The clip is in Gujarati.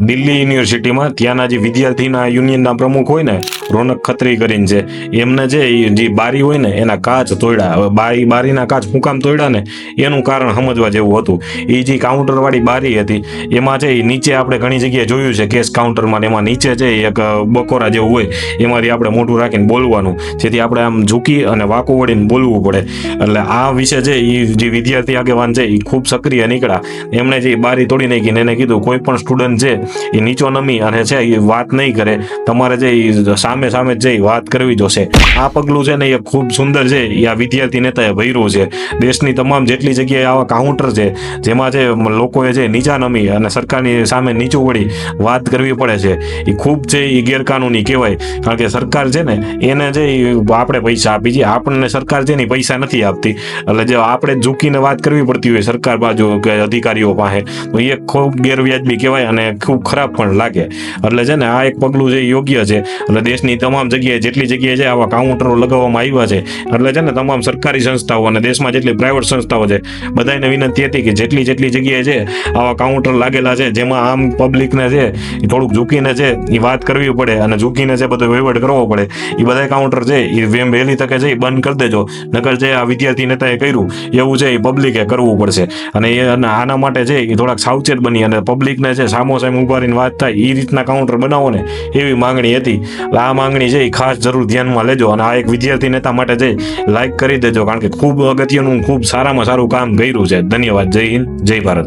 દિલ્હી યુનિવર્સિટીમાં ત્યાંના જે વિદ્યાર્થીના યુનિયનના પ્રમુખ હોય ને, રોનક ખત્રી કરીને છે, એમને જે બારી હોય ને એના કાચ તોડ્યા. હવે બારીના કાચ શું કામ તોડ્યા ને એનું કારણ સમજવા જેવું હતું. એ જે કાઉન્ટરવાળી બારી હતી એમાં છે એ નીચે આપણે ઘણી જગ્યાએ જોયું છે કેશ કાઉન્ટરમાં, એમાં નીચે છે એક બકોરા જેવું હોય, એમાંથી આપણે મોઢું રાખીને બોલવાનું, જેથી આપણે આમ ઝૂકી અને વાંકો વળીને બોલવું પડે. એટલે આ વિશે છે એ જે વિદ્યાર્થી આગેવાન છે એ ખૂબ સક્રિય નીકળ્યા. એમણે જે બારી તોડી નાખીને એને કીધું કોઈ પણ સ્ટુડન્ટ છે એ નીચો નમી અને છે એ વાત નહીં કરે, તમારે છે એ સામે જ જઈ વાત કરવી જોશે. આ પગલું છે ને એ ખૂબ સુંદર છે, એ આ વિદ્યાર્થી નેતાએ ભર્યું છે. દેશની તમામ જેટલી જગ્યાએ આવા કાઉન્ટર છે જેમાં છે લોકોએ છે નીચા નમી અને સરકારની સામે નીચું વળી વાત કરવી પડે છે, એ ખૂબ છે એ ગેરકાનૂની કહેવાય. કારણ કે સરકાર છે ને એને છે એ આપણે પૈસા આપી છે, આપણને સરકાર છે ને પૈસા નથી આપતી. એટલે જો આપણે ઝૂકીને વાત કરવી પડતી હોય સરકાર બાજુ કે અધિકારીઓ પાસે, તો એ ખૂબ ગેરવ્યાજબી કહેવાય અને ખૂબ ખરાબ પણ લાગે. એટલે છે ને આ એક પગલું છે યોગ્ય છે. એટલે દેશની તમામ જગ્યાએ જેટલી જગ્યાએ છે આવા કાઉન્ટરો લગાવવામાં આવ્યા છે, એટલે છે ને તમામ સરકારી સંસ્થાઓ અને દેશમાં જેટલી પ્રાઇવેટ સંસ્થાઓ છે બધાને વિનંતી હતી કે જેટલી જગ્યાએ છે આવા કાઉન્ટર લાગેલા છે જેમાં આમ પબ્લિકને છે એ થોડુંક ઝૂકીને છે એ વાત કરવી પડે અને ઝૂકીને છે બધો વહીવટ કરવો પડે, એ બધા કાઉન્ટર છે એ વહેલી તકે છે એ બંધ કરી દેજો. નકર છે આ વિદ્યાર્થી નેતાએ કર્યું એવું છે એ પબ્લિકે કરવું પડશે. અને આના માટે છે એ થોડાક સાવચેત બની અને પબ્લિકને છે સામોસામ ઉભા રહીને વાત થાય એ રીતના કાઉન્ટર બનાવો ને એવી માંગણી હતી. આ માંગણી છે એ ખાસ જરૂર ધ્યાનમાં લેજો અને આ એક વિદ્યાર્થી નેતા માટે છે લાઈક કરી દેજો, કારણ કે ખૂબ અગત્યનું ખૂબ સારામાં સારું કામ કર્યું છે. ધન્યવાદ. જય હિન્દ, જય ભારત.